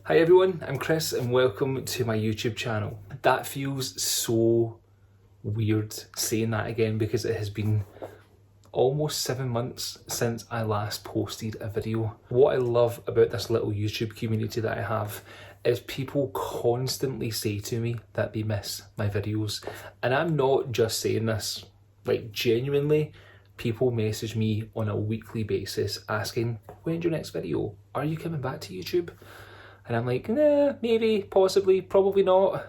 Hi everyone, I'm Chris and welcome to my YouTube channel. That feels so weird saying that again because it has been almost 7 months since I last posted a video. What I love about this little YouTube community that I have is people constantly say to me that they miss my videos. And I'm not just saying this, like genuinely, people message me on a weekly basis asking, when's your next video? Are you coming back to YouTube? And I'm like, nah, maybe, possibly, probably not.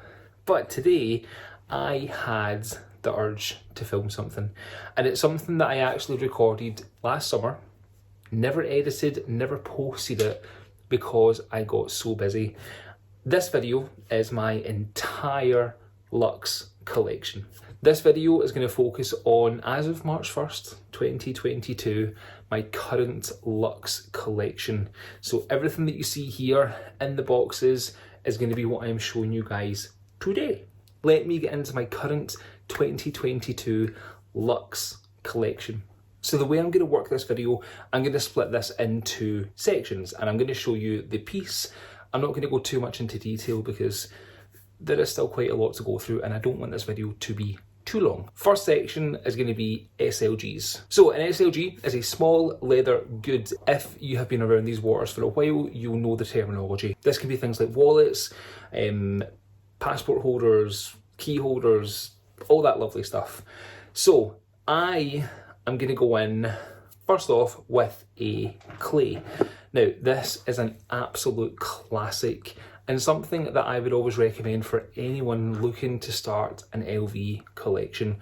But today, I had the urge to film something. And it's something that I actually recorded last summer, never edited, never posted it because I got so busy. This video is my entire luxe collection. This video is going to focus on, as of March 1st, 2022, my current luxe collection. So everything that you see here in the boxes is going to be what I'm showing you guys today. Let me get into my current 2022 luxe collection. So the way I'm going to work this video, I'm going to split this into sections and I'm going to show you the piece. I'm not going to go too much into detail because there is still quite a lot to go through and I don't want this video to be too long. First section is going to be SLGs. So an SLG is a small leather good. If you have been around these waters for a while, you'll know the terminology. This can be things like wallets, passport holders, key holders, all that lovely stuff. So I am going to go in first off with a Cles. Now this is an absolute classic and something that I would always recommend for anyone looking to start an LV collection,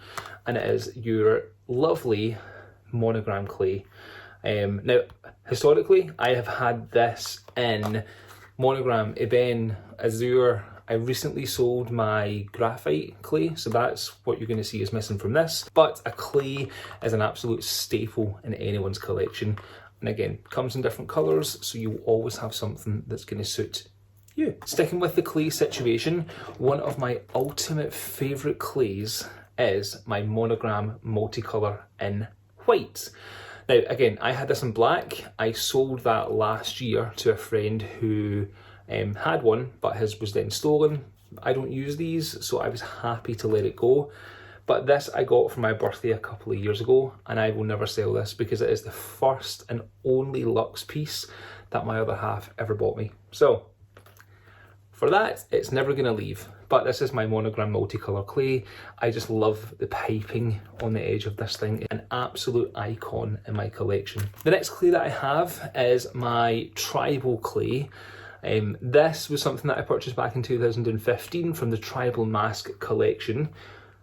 and it is your lovely Monogram Cles. Now, historically, I have had this in Monogram, Ebene, Azure. I recently sold my graphite Cles, so that's what you're going to see is missing from this. But a Cles is an absolute staple in anyone's collection. And again, comes in different colours, so you always have something that's going to suit you. Sticking with the Cles situation, one of my ultimate favourite Cles is my Monogram Multicolor in white. Now again, I had this in black. I sold that last year to a friend who had one, but his was then stolen. I don't use these, so I was happy to let it go. But this I got for my birthday a couple of years ago, and I will never sell this because it is the first and only luxe piece that my other half ever bought me. So for that, it's never going to leave. But this is my Monogram Multicolor Cles. I just love the piping on the edge of this thing. An absolute icon in my collection. The next Cles that I have is my Tribal Cles. This was something that I purchased back in 2015 from the Tribal Mask collection.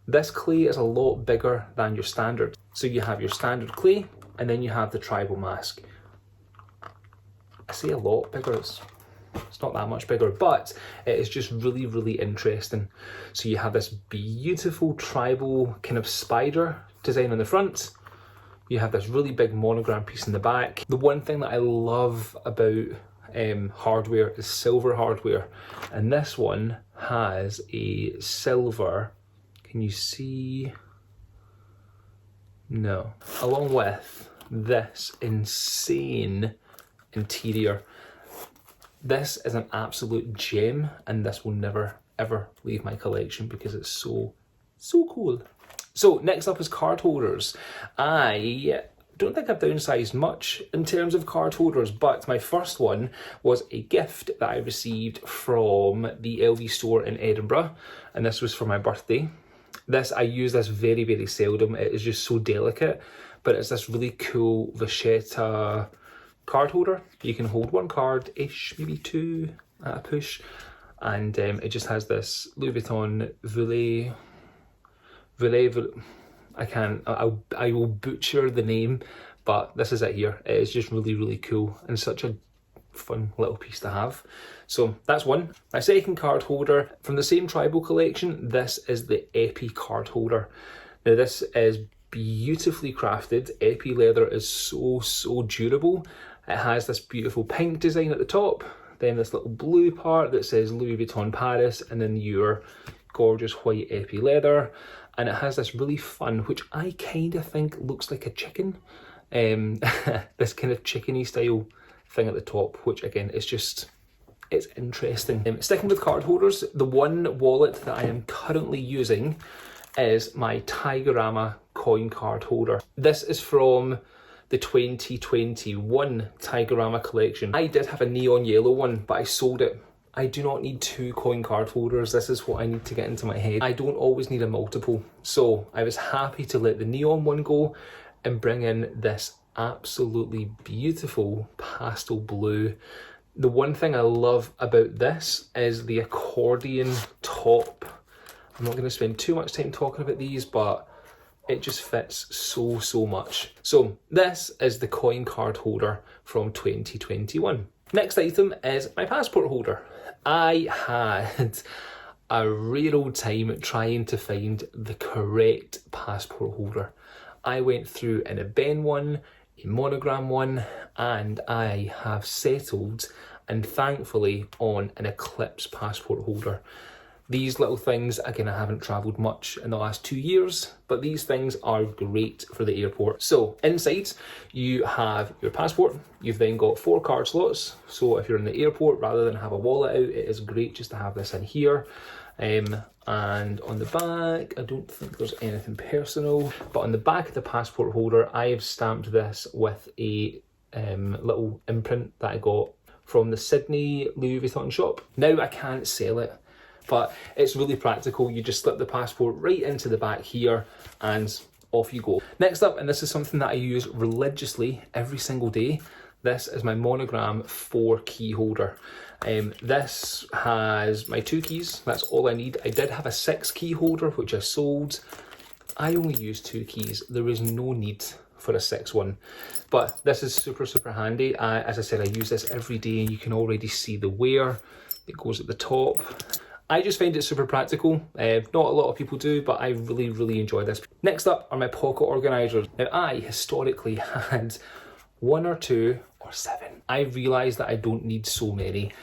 This Cles is a lot bigger than your standard. So you have your standard Cles and then you have the Tribal Mask. I say a lot bigger, it's not that much bigger, but it is just really, really interesting. So you have this beautiful tribal kind of spider design on the front. You have this really big monogram piece in the back. The one thing that I love about hardware is silver hardware. And this one has a silver, can you see? No. Along with this insane interior. This is an absolute gem and this will never ever leave my collection because it's so cool. So next up is card holders. I don't think I've downsized much in terms of card holders, but my first one was a gift that I received from the LV store in Edinburgh, and this was for my birthday. I use this very, very seldom. It is just so delicate, but it's this really cool vachetta card holder. You can hold one card-ish, maybe two at a push, and it just has this Louis Vuitton I will butcher the name, but this is it here. It is just really, really cool and such a fun little piece to have. So that's one. My second card holder from the same Tribal collection, this is the Epi card holder. Now this is beautifully crafted. Epi leather is so durable. It has this beautiful pink design at the top, then this little blue part that says Louis Vuitton Paris, and then your gorgeous white Epi leather. And it has this really fun, which I kind of think looks like a chicken, this kind of chickeny style thing at the top, which again is just it's interesting. Sticking with card holders, the one wallet that I am currently using is my Tigerama coin card holder. This is from the 2021 Tigerama collection. I did have a neon yellow one, but I sold it. I do not need 2 coin card holders. This is what I need to get into my head. I don't always need a multiple. So I was happy to let the neon one go and bring in this absolutely beautiful pastel blue. The one thing I love about this is the accordion top. I'm not going to spend too much time talking about these, but it just fits so much. So this is the coin card holder from 2021. Next item is my passport holder. I had a real old time trying to find the correct passport holder. I went through an Ebene one, a Monogram one, and I have settled, and thankfully, on an Eclipse passport holder. These little things, again, I haven't travelled much in the last 2 years, but these things are great for the airport. So inside, you have your passport. You've then got 4 card slots. So if you're in the airport, rather than have a wallet out, it is great just to have this in here. And on the back, I don't think there's anything personal, but on the back of the passport holder, I have stamped this with a little imprint that I got from the Sydney Louis Vuitton shop. Now I can't sell it, but it's really practical. You just slip the passport right into the back here and off you go. Next up, and this is something that I use religiously every single day, this is my Monogram 4 key holder. This has my 2 keys, that's all I need. I did have a 6 key holder, which I sold. I only use 2 keys. There is no need for a 6th one. But this is super handy. As I said, I use this every day and you can already see the wear. It goes at the top. I just find it super practical. Not a lot of people do, but I really enjoy this. Next up are my pocket organisers. Now I historically had 1 or 2 or 7. I realised that I don't need so many.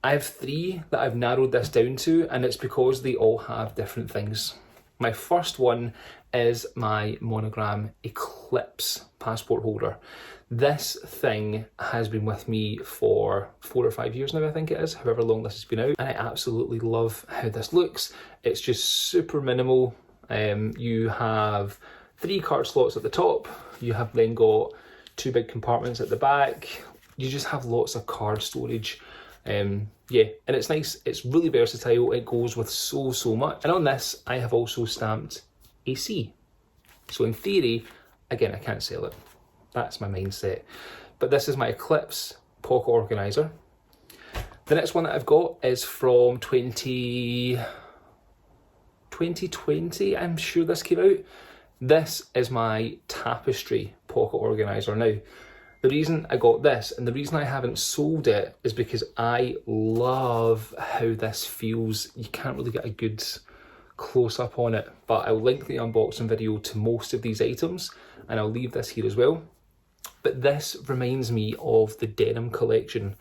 I have 3 that I've narrowed this down to, and it's because they all have different things. My first one is my Monogram Eclipse passport holder. This thing has been with me for 4 or 5 years now, I think it is, however long this has been out, and I absolutely love how this looks. It's just super minimal. You have 3 card slots at the top. You have then got 2 big compartments at the back. You just have lots of card storage. Yeah, and it's nice. It's really versatile. It goes with so much. And on this, I have also stamped a C. So in theory, again, I can't sell it. That's my mindset. But this is my Eclipse pocket organiser. The next one that I've got is from 2020, I'm sure this came out. This is my Tapestry pocket organiser. Now, the reason I got this and the reason I haven't sold it is because I love how this feels. You can't really get a good close up on it, but I'll link the unboxing video to most of these items and I'll leave this here as well. But this reminds me of the denim collection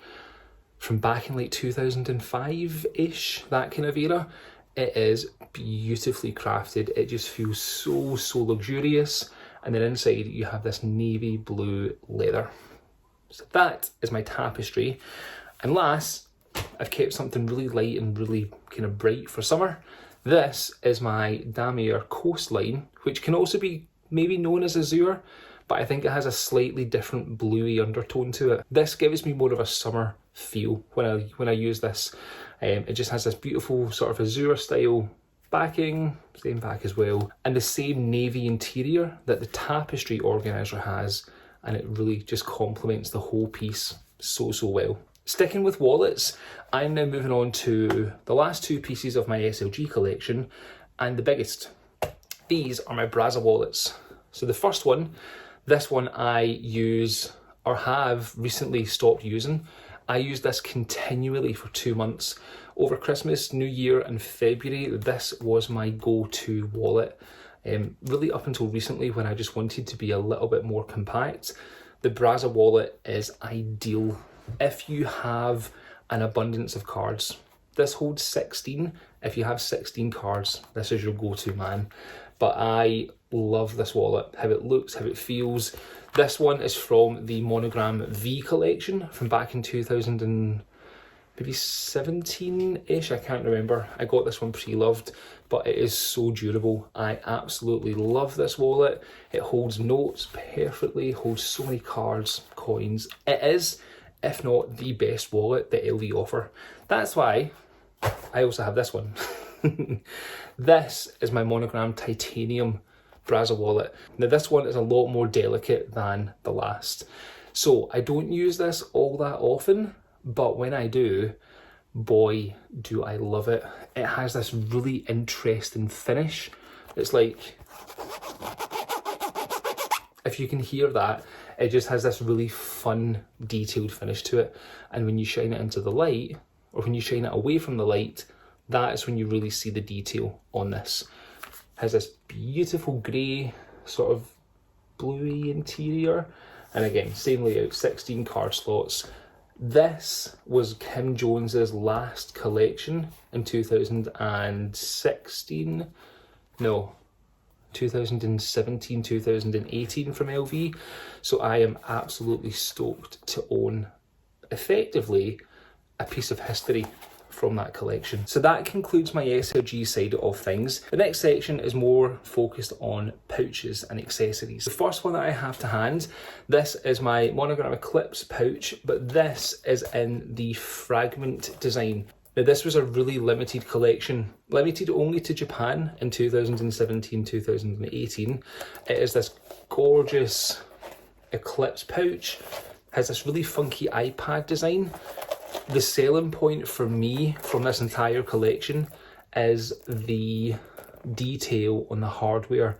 from back in like 2005-ish, that kind of era. It is beautifully crafted. It just feels so luxurious. And then inside you have this navy blue leather. So that is my Tapestry. And last, I've kept something really light and really kind of bright for summer. This is my Damier Coastline, which can also be maybe known as Azure, but I think it has a slightly different bluey undertone to it. This gives me more of a summer feel when I use this. It just has this beautiful sort of Azure style backing, same back as well, and the same navy interior that the Tapestry organiser has, and it really just complements the whole piece so well. Sticking with wallets, I'm now moving on to the last 2 pieces of my SLG collection, and the biggest. These are my Brazza wallets. So the first one, this one I use, or have recently stopped using. I used this continually for 2 months. Over Christmas, New Year and February, this was my go-to wallet. Really up until recently when I just wanted to be a little bit more compact, the Brazza wallet is ideal if you have an abundance of cards. This holds 16. If you have 16 cards, this is your go-to, man. But I love this wallet, how it looks, how it feels. This one is from the Monogram V collection from back in 2000 and maybe 17-ish, I can't remember. I got this one pre-loved, but it is so durable. I absolutely love this wallet. It holds notes perfectly, holds so many cards, coins. It is, if not the best wallet that LV offer. That's why I also have this one. This is my Monogram titanium Brazza wallet. Now this one is a lot more delicate than the last. So I don't use this all that often, but when I do, boy, do I love it. It has this really interesting finish. It's like, if you can hear that, it just has this really fun, detailed finish to it. And when you shine it into the light, or when you shine it away from the light, that is when you really see the detail on this. It has this beautiful grey, sort of bluey interior. And again, same layout, 16 card slots. This was Kim Jones's last collection in 2016. No, 2017, 2018 from LV. So I am absolutely stoked to own, effectively, a piece of history from that collection. So that concludes my SLG side of things. The next section is more focused on pouches and accessories. The first one that I have to hand, this is my Monogram Eclipse pouch, but this is in the Fragment design. Now this was a really limited collection, limited only to Japan in 2017, 2018. It is this gorgeous Eclipse pouch, has this really funky iPad design. The selling point for me from this entire collection is the detail on the hardware.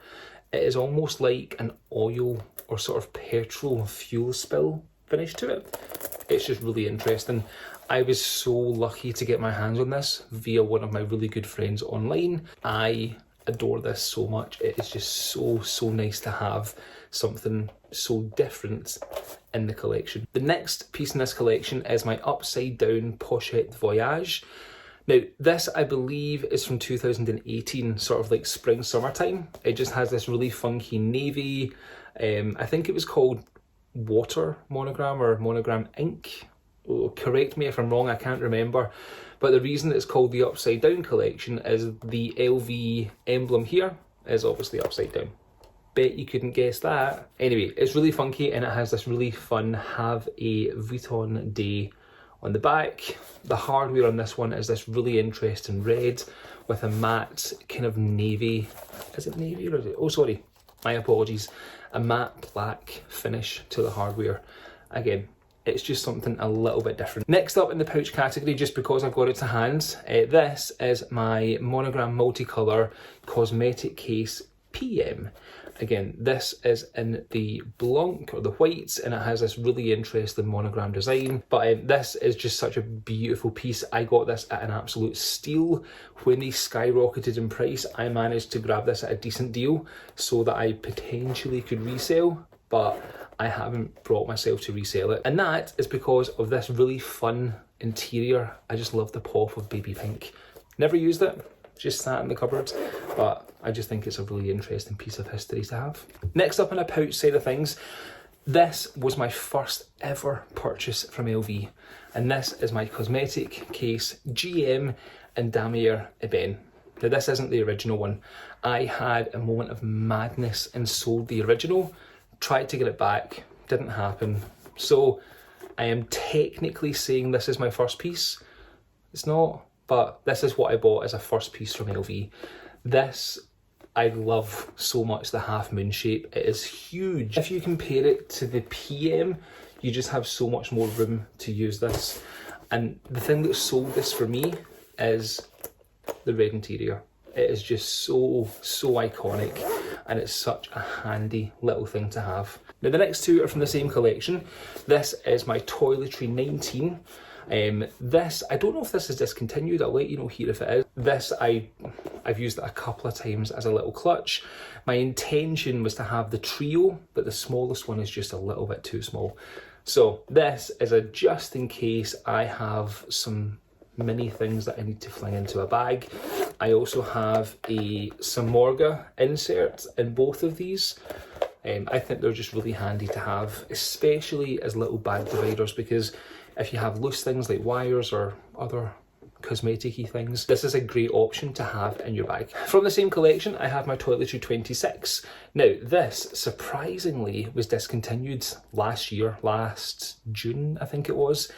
It is almost like an oil or sort of petrol fuel spill finish to it. It's just really interesting. I was so lucky to get my hands on this via one of my really good friends online. I adore this so much. It is just so nice to have something so different in the collection. The next piece in this collection is my upside down Pochette Voyage. Now this I believe is from 2018, sort of like spring summertime. It just has this really funky navy, I think it was called Water Monogram or Monogram Ink. Oh, correct me if I'm wrong, I can't remember. But the reason it's called the upside down collection is the LV emblem here is obviously upside down. Bet you couldn't guess that. Anyway, it's really funky and it has this really fun have a Vuitton day on the back. The hardware on this one is this really interesting red with a matte kind of navy. Is it navy or is it? Oh, sorry, my apologies. A matte black finish to the hardware. Again, it's just something a little bit different. Next up in the pouch category, just because I've got it to hand, this is my Monogram Multicolor Cosmetic Case PM. Again, this is in the Blanc or the whites and it has this really interesting monogram design, but this is just such a beautiful piece. I got this at an absolute steal. When they skyrocketed in price, I managed to grab this at a decent deal so that I potentially could resell, but I haven't brought myself to resell it. And that is because of this really fun interior. I just love the pop of baby pink. Never used it, just sat in the cupboard, but I just think it's a really interesting piece of history to have. Next up on a pouch side of things, this was my first ever purchase from LV, and this is my Cosmetic Case GM and Damier Ebene. Now this isn't the original one. I had a moment of madness and sold the original, tried to get it back, didn't happen. So I am technically saying this is my first piece. It's not, but this is what I bought as a first piece from LV. This, I love so much, the half moon shape. It is huge. If you compare it to the PM, you just have so much more room to use this. And the thing that sold this for me is the red interior. It is just so iconic and it's such a handy little thing to have. Now the next two are from the same collection. This is my Toiletry 19. This, I don't know if this is discontinued, I'll let you know here if it is. This, I've used it a couple of times as a little clutch. My intention was to have the trio, but the smallest one is just a little bit too small. So this is a just in case I have some mini things that I need to fling into a bag. I also have a Samorga insert in both of these. I think they're just really handy to have, especially as little bag dividers, because if you have loose things like wires or other cosmetic-y things, this is a great option to have in your bag. From the same collection, I have my Toiletry 26. Now, this surprisingly was discontinued last year, last June, I think it was.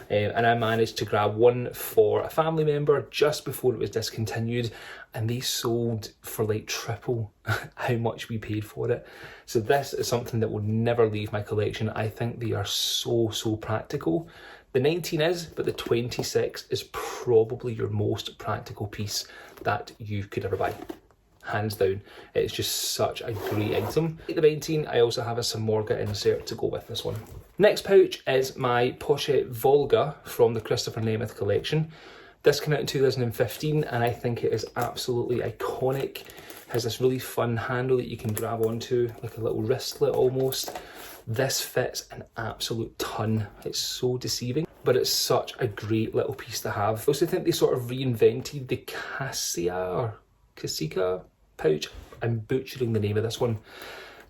And I managed to grab one for a family member just before it was discontinued, and they sold for like triple how much we paid for it. So this is something that will never leave my collection. I think they are so practical. The 19 is, but the 26 is probably your most practical piece that you could ever buy. Hands down. It's just such a great item. At the 19, I also have a Samorga insert to go with this one. Next pouch is my Pochette Volgo from the Christopher Nemeth collection. This came out in 2015 and I think it is absolutely iconic. It has this really fun handle that you can grab onto, like a little wristlet almost. This fits an absolute ton. It's so deceiving, but it's such a great little piece to have. I also think they sort of reinvented the Cassia pouch. I'm butchering the name of this one.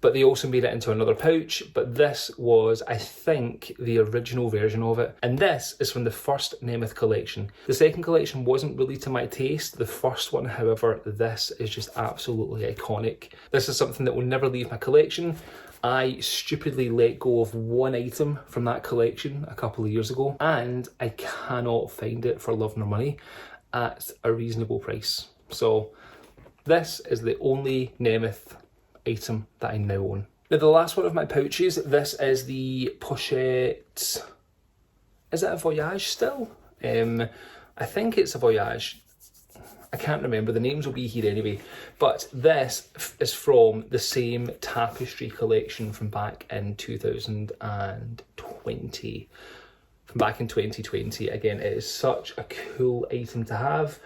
But they also made it into another pouch, but this was, I think, the original version of it. And this is from the first Nemeth collection. The second collection wasn't really to my taste. The first one, however, this is just absolutely iconic. This is something that will never leave my collection. I stupidly let go of one item from that collection a couple of years ago, and I cannot find it for love nor money at a reasonable price. So this is the only Nemeth item that I now own. Now the last one of my pouches, this is the Pochette, is it a Voyage still? I think it's a Voyage. I can't remember, the names will be here anyway. But this is from the same Tapestry collection from back in 2020. From back in 2020. Again, it is such a cool item to have.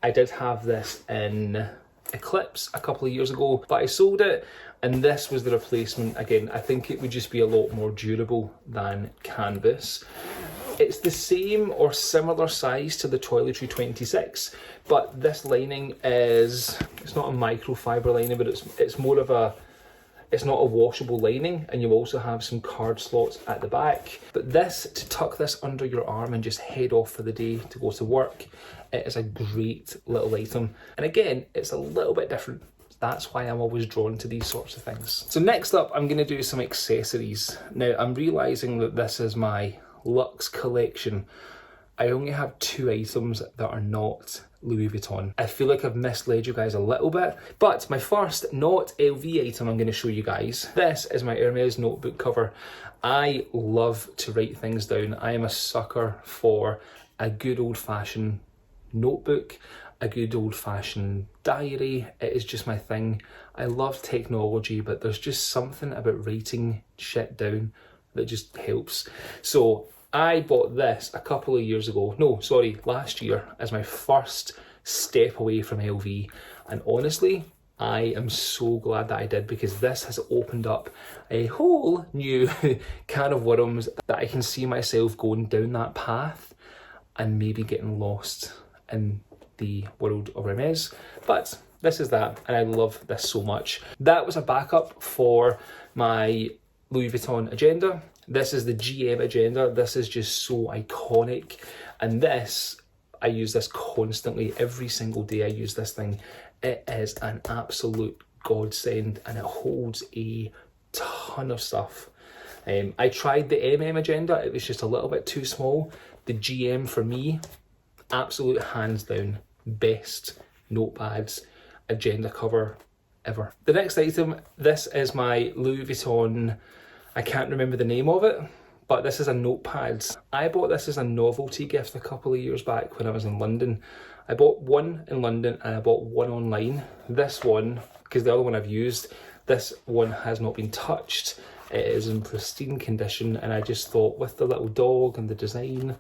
I did have this in Eclipse a couple of years ago, but I sold it, and this was the replacement. Again, I think it would just be a lot more durable than canvas. It's the same or similar size to the Toiletry 26, but this lining is, it's not a microfiber lining, but it's more of a, it's not a washable lining, and you also have some card slots at the back. But this, to tuck this under your arm and just head off for the day to go to work, it is a great little item. And again, it's a little bit different. That's why I'm always drawn to these sorts of things. So next up, I'm gonna do some accessories. Now, I'm realizing that this is my luxe collection. I only have 2 items that are not Louis Vuitton. I feel like I've misled you guys a little bit, but my first not LV item I'm going to show you guys. This is my Hermes notebook cover. I love to write things down. I am a sucker for a good old-fashioned notebook, a good old-fashioned diary. It is just my thing. I love technology, but there's just something about writing shit down that just helps. So I bought this a couple of years ago, last year, as my first step away from LV. And honestly, I am so glad that I did, because this has opened up a whole new can of worms that I can see myself going down that path and maybe getting lost in the world of Hermes. But this is that, and I love this so much. That was a backup for my Louis Vuitton agenda. This is the GM agenda. This is just so iconic, and this, I use this constantly. Every single day I use this thing. It is an absolute godsend, and it holds a ton of stuff. I tried the MM agenda, it was just a little bit too small. The GM for me, absolute hands down best notepads agenda cover ever. The next item, this is my Louis Vuitton, I can't remember the name of it, but this is a notepad. I bought this as a novelty gift a couple of years back when I was in London. I bought one in London and I bought one online. This one, because the other one I've used, this one has not been touched. It is in pristine condition, and I just thought, with the little dog and the design,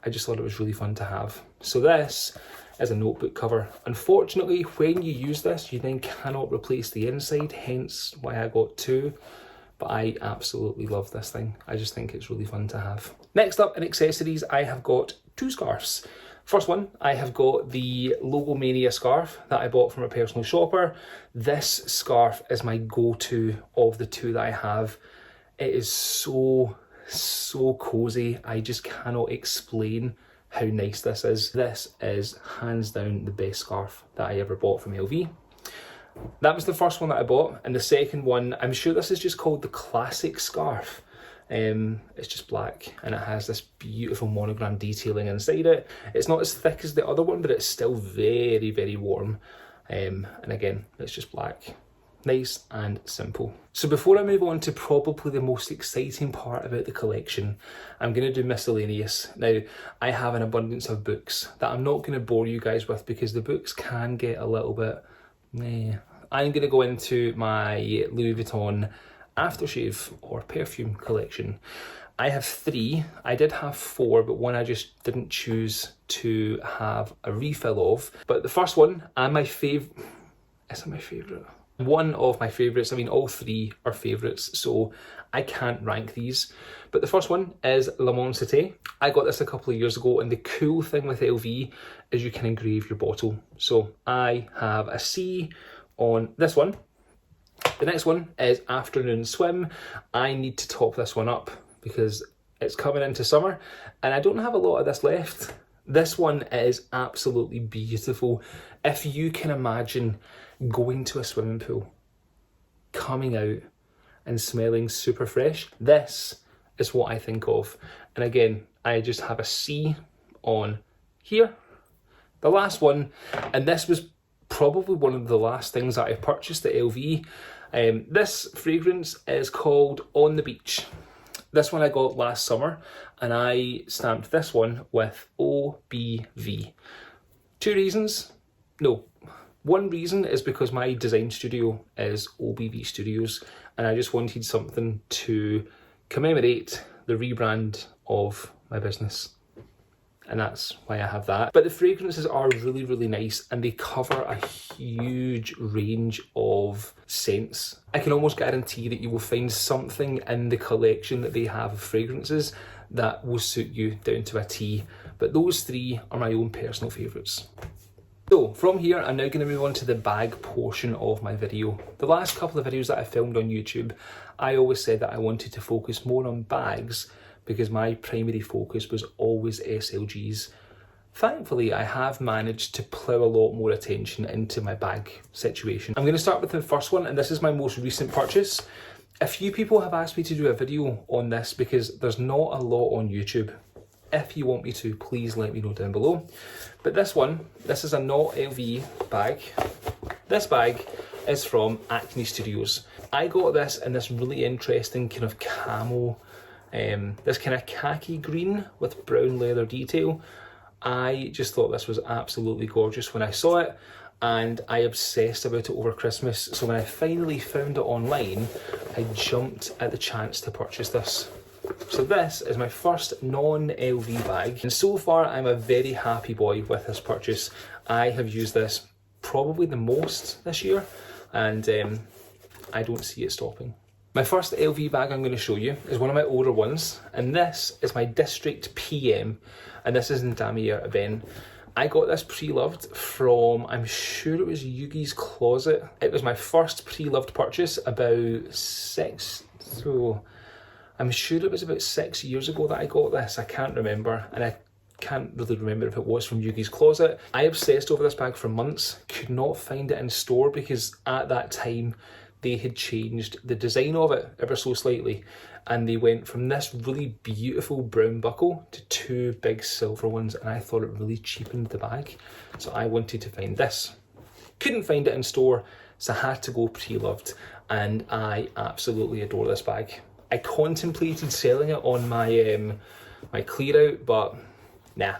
I just thought it was really fun to have. So this is a notebook cover. Unfortunately, when you use this, you then cannot replace the inside, hence why I got 2. But I absolutely love this thing. I just think it's really fun to have. Next up in accessories, I have got 2 scarves. First one, I have got the Logomania scarf that I bought from a personal shopper. This scarf is my go-to of the 2 that I have. It is so so cozy. I just cannot explain how nice this is. This is hands down the best scarf that I ever bought from LV. That was the first one that I bought, and the second one, I'm sure this is just called the classic scarf. It's just black and it has this beautiful monogram detailing inside it. It's not as thick as the other one, but it's still very, very warm. And again, it's just black. Nice and simple. So before I move on to probably the most exciting part about the collection, I'm going to do miscellaneous. Now, I have an abundance of books that I'm not going to bore you guys with because the books can get a little bit, I'm going to go into my Louis Vuitton aftershave or perfume collection. I have 3. I did have 4, but one I just didn't choose to have a refill of. But the first one, and my favourite, is it my favourite? One of my favourites. I mean, all 3 are favourites, so I can't rank these. But the first one is La Cité. I got this a couple of years ago, and the cool thing with LV is you can engrave your bottle. So I have a C on this one. The next one is Afternoon Swim. I need to top this one up because it's coming into summer and I don't have a lot of this left. This one is absolutely beautiful. If you can imagine going to a swimming pool, coming out and smelling super fresh, this is what I think of. And again, I just have a C on here. The last one, and this was probably one of the last things that I purchased at LV. This fragrance is called On the Beach. This one I got last summer and I stamped this one with OBV. 2 reasons. No, one reason is because my design studio is OBV Studios and I just wanted something to commemorate the rebrand of my business. And that's why I have that. But the fragrances are really, really nice and they cover a huge range of scents. I can almost guarantee that you will find something in the collection that they have of fragrances that will suit you down to a T. But those 3 are my own personal favourites. So from here, I'm now going to move on to the bag portion of my video. The last couple of videos that I filmed on YouTube, I always said that I wanted to focus more on bags because my primary focus was always SLGs. Thankfully, I have managed to plough a lot more attention into my bag situation. I'm going to start with the first one, and this is my most recent purchase. A few people have asked me to do a video on this because there's not a lot on YouTube. If you want me to, please let me know down below. But this one, this is a not LV bag. This bag is from Acne Studios. I got this in this really interesting kind of camo, this kind of khaki green with brown leather detail. I just thought this was absolutely gorgeous when I saw it and I obsessed about it over Christmas. So when I finally found it online, I jumped at the chance to purchase this. So this is my first non-LV bag and so far I'm a very happy boy with this purchase. I have used this probably the most this year and I don't see it stopping. My first LV bag I'm going to show you is one of my older ones, and this is my District PM, and this is in Damier again. I got this pre-loved from, I'm sure it was Yugi's Closet. It was my first pre-loved purchase I'm sure it was about 6 years ago that I got this. I can't remember, and I can't really remember if it was from Yugi's Closet. I obsessed over this bag for months, could not find it in store because at that time they had changed the design of it ever so slightly and they went from this really beautiful brown buckle to 2 big silver ones and I thought it really cheapened the bag. So I wanted to find this. Couldn't find it in store, so I had to go pre-loved and I absolutely adore this bag. I contemplated selling it on my my clear out, but nah,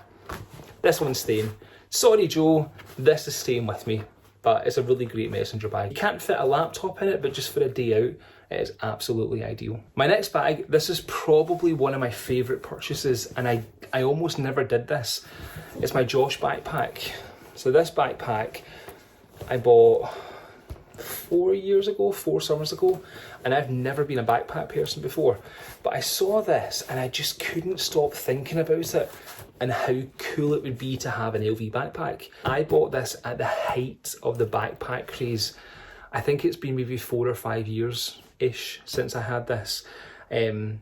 this one's staying. Sorry Joe, this is staying with me. But it's a really great messenger bag. You can't fit a laptop in it, but just for a day out, it is absolutely ideal. My next bag, this is probably one of my favourite purchases, and I almost never did this. It's my Josh backpack. So this backpack, I bought 4 summers ago, and I've never been a backpack person before. But I saw this, and I just couldn't stop thinking about it. And how cool it would be to have an LV backpack. I bought this at the height of the backpack craze. I think it's been maybe 4 or 5 years-ish since I had this. And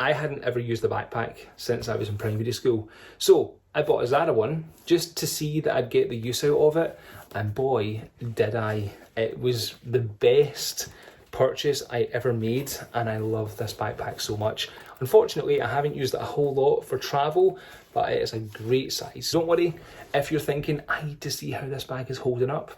I hadn't ever used a backpack since I was in primary school. So I bought a Zara one just to see that I'd get the use out of it. And boy, did I. It was the best purchase I ever made, and I love this backpack so much. Unfortunately, I haven't used it a whole lot for travel, but it is a great size. Don't worry, if you're thinking, I need to see how this bag is holding up,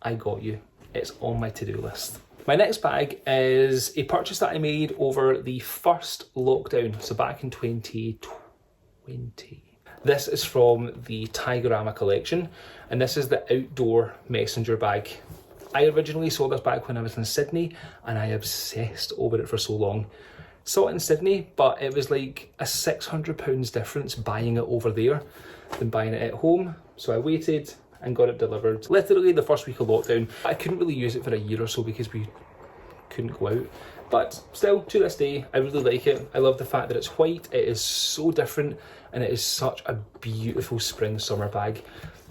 I got you. It's on my to-do list. My next bag is a purchase that I made over the first lockdown, so back in 2020. This is from the Tigerama collection, and this is the outdoor messenger bag. I originally saw this bag when I was in Sydney, and I obsessed over it for so long. Saw it in Sydney, but it was like a £600 difference buying it over there than buying it at home. So I waited and got it delivered. Literally the first week of lockdown. I couldn't really use it for a year or so because we couldn't go out. But still, to this day, I really like it. I love the fact that it's white. It is so different, and it is such a beautiful spring summer bag.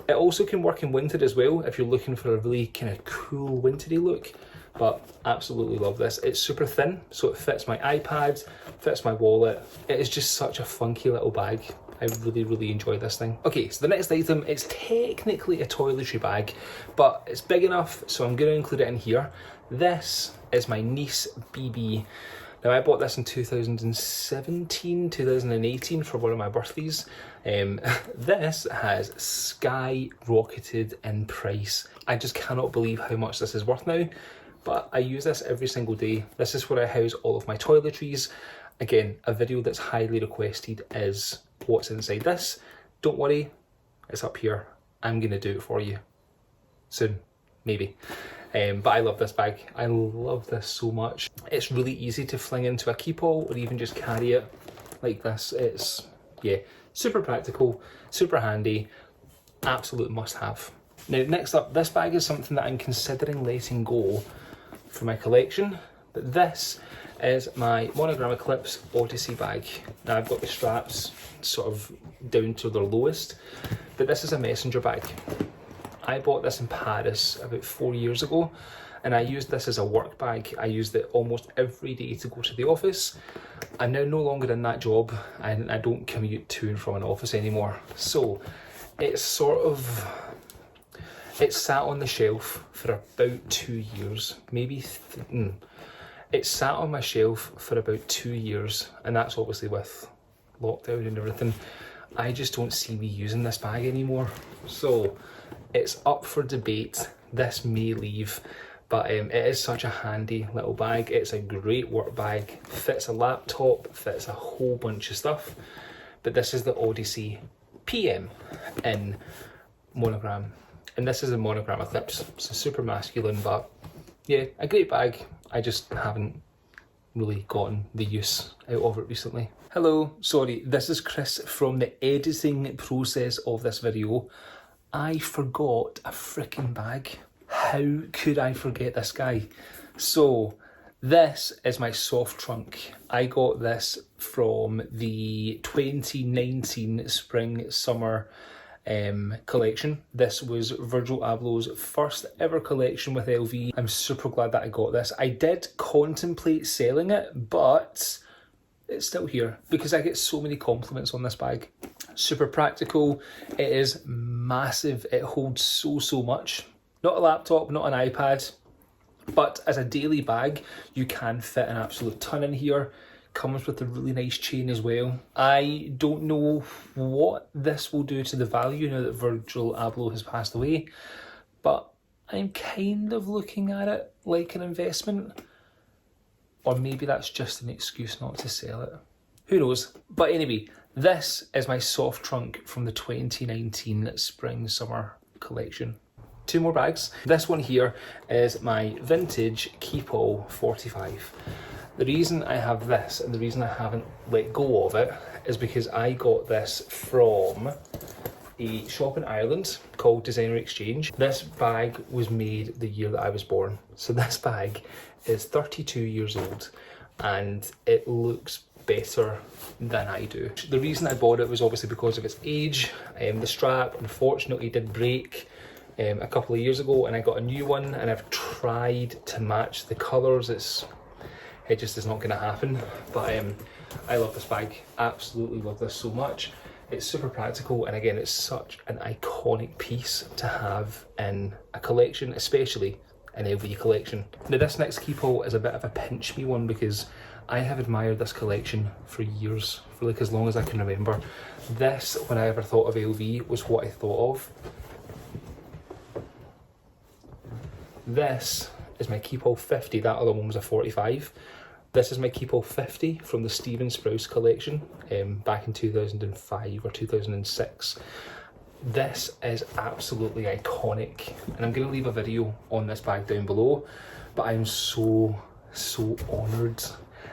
It also can work in winter as well if you're looking for a really kind of cool wintry look. But absolutely love this. It's super thin, so it fits my iPad, fits my wallet. It is just such a funky little bag. I really, really enjoy this thing. Okay, so the next item is technically a toiletry bag, but it's big enough, so I'm going to include it in here. This is my niece BB. Now, I bought this in 2017, 2018 for one of my birthdays. This has skyrocketed in price. I just cannot believe how much this is worth now, but I use this every single day. This is where I house all of my toiletries. Again, a video that's highly requested is what's inside this. Don't worry, it's up here. I'm gonna do it for you soon, maybe. But I love this bag. I love this so much. It's really easy to fling into a keep-all or even just carry it like this. It's, yeah, super practical, super handy, absolute must-have. Now, next up, this bag is something that I'm considering letting go for my collection, but this is my Monogram Eclipse Odyssey bag. Now, I've got the straps sort of down to their lowest, but this is a messenger bag. I bought this in Paris about 4 years ago, and I used this as a work bag. I used it almost every day to go to the office. I'm now no longer in that job, and I don't commute to and from an office anymore. So it's it's sat on the shelf for about 2 years, maybe. It sat on my shelf for about 2 years, and that's obviously with lockdown and everything. I just don't see me using this bag anymore. So it's up for debate. This may leave, but it is such a handy little bag. It's a great work bag, fits a laptop, fits a whole bunch of stuff. But this is the Odyssey PM in Monogram. And this is a Monogram Eclipse, so super masculine, but yeah, a great bag. I just haven't really gotten the use out of it recently. Hello, sorry, this is Chris from the editing process of this video. I forgot a freaking bag. How could I forget this guy? So, this is my soft trunk. I got this from the 2019 Spring Summer collection. This was Virgil Abloh's first ever collection with LV. I'm super glad that I got this. I did contemplate selling it, but it's still here because I get so many compliments on this bag. Super practical. It is massive. It holds so much. Not a laptop, not an iPad, but as a daily bag, you can fit an absolute ton in here. Comes with a really nice chain as well. I don't know what this will do to the value now that Virgil Abloh has passed away, but I'm kind of looking at it like an investment. Or maybe that's just an excuse not to sell it. Who knows? But anyway, this is my soft trunk from the 2019 Spring Summer collection. Two more bags. This one here is my vintage Keep-All 45. The reason I have this and the reason I haven't let go of it is because I got this from a shop in Ireland called Designer Exchange. This bag was made the year that I was born. So this bag is 32 years old and it looks better than I do. The reason I bought it was obviously because of its age. The strap unfortunately did break a couple of years ago and I got a new one and I've tried to match the colours. it just is not going to happen. But I love this bag, absolutely love this so much. It's super practical, and again, it's such an iconic piece to have in a collection, especially an LV collection. Now this next keepall is a bit of a pinch me one, because I have admired this collection for years, for like as long as I can remember. This, when I ever thought of LV, was what I thought of. This is my keepall 50, that other one was a 45. This is my keepall 50 from the Steven Sprouse collection back in 2005 or 2006. This is absolutely iconic, and I'm going to leave a video on this bag down below, but I'm so honoured.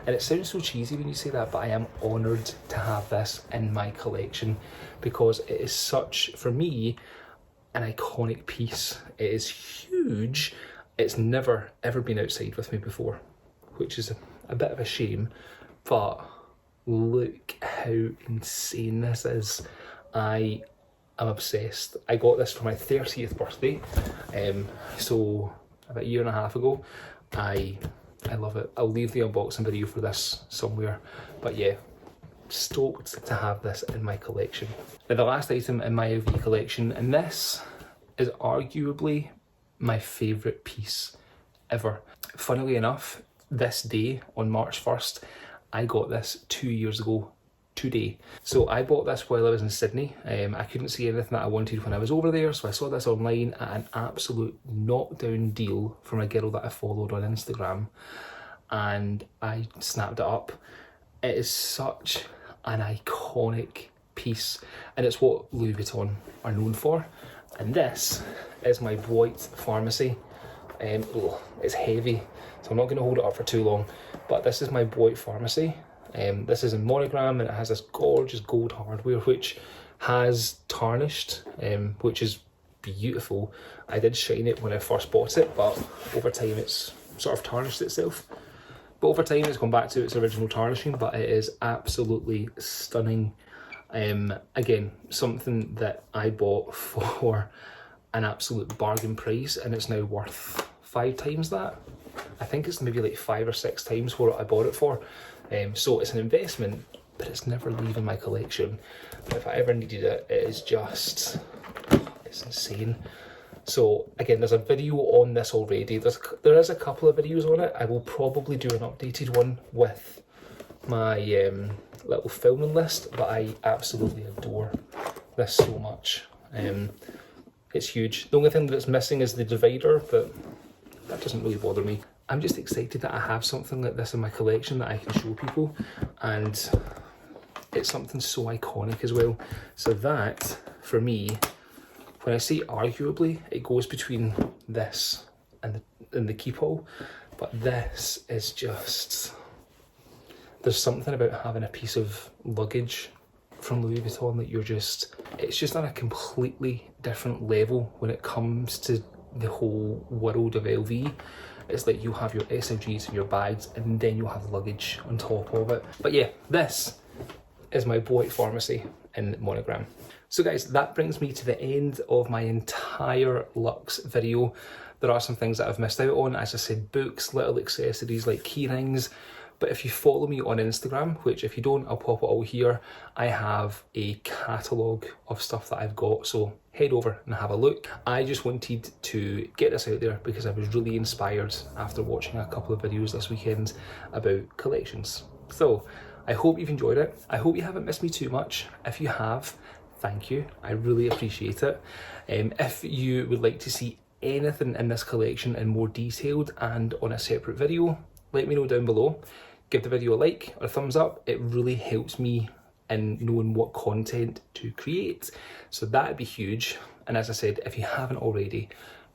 And it sounds so cheesy when you say that, but I am honoured to have this in my collection, because it is such, for me, an iconic piece. It is huge. It's never ever been outside with me before, which is a bit of a shame, but look how insane this is. I am obsessed. I got this for my 30th birthday, so about a year and a half ago. I love it. I'll leave the unboxing video for this somewhere, but yeah, stoked to have this in my collection. Now the last item in my LV collection, and this is arguably my favourite piece ever. Funnily enough, this day on March 1st, I got this 2 years ago today. So I bought this while I was in Sydney. I couldn't see anything that I wanted when I was over there, so I saw this online at an absolute knockdown deal from a girl that I followed on Instagram, and I snapped it up. It is such an iconic piece, and it's what Louis Vuitton are known for. And this is my white pharmacy. It's heavy, so I'm not going to hold it up for too long, but this is my white pharmacy. This is in Monogram, and it has this gorgeous gold hardware which has tarnished, which is beautiful. I did shine it when I first bought it, but over time it's sort of tarnished itself. But over time it's gone back to its original tarnishing, but it is absolutely stunning. Again, something that I bought for an absolute bargain price, and it's now worth 5 times that. I think it's maybe like 5 or 6 times what I bought it for. So it's an investment, but it's never leaving my collection. If I ever needed it, it is just, it's insane. So again, there's a video on this already. There is a couple of videos on it. I will probably do an updated one with my little filming list, but I absolutely adore this so much. It's huge. The only thing that's missing is the divider, but that doesn't really bother me. I'm just excited that I have something like this in my collection that I can show people, and it's something so iconic as well. So that, for me, when I say arguably, it goes between this and the keepall, but this is just, there's something about having a piece of luggage from Louis Vuitton that you're just, it's just on a completely different level when it comes to the whole world of LV. It's like you have your SLGs and your bags, and then you have luggage on top of it. But yeah, this is my white pharmacy in Monogram. So guys, that brings me to the end of my entire luxe video. There are some things that I've missed out on. As I said, books, little accessories like key rings. But if you follow me on Instagram, which if you don't, I'll pop it all here, I have a catalogue of stuff that I've got, so head over and have a look. I just wanted to get this out there because I was really inspired after watching a couple of videos this weekend about collections. So I hope you've enjoyed it. I hope you haven't missed me too much. If you have, thank you. I really appreciate it. If you would like to see anything in this collection in more detailed and on a separate video, let me know down below. Give the video a like or a thumbs up. It really helps me in knowing what content to create. So that'd be huge. And as I said, if you haven't already,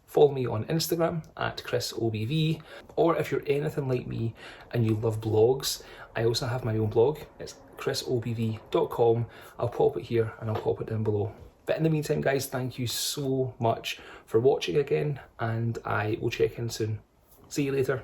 follow me on Instagram at ChrisOBV. Or if you're anything like me and you love blogs, I also have my own blog. It's chrisobv.com. I'll pop it here and I'll pop it down below. But in the meantime, guys, thank you so much for watching again, and I will check in soon. See you later.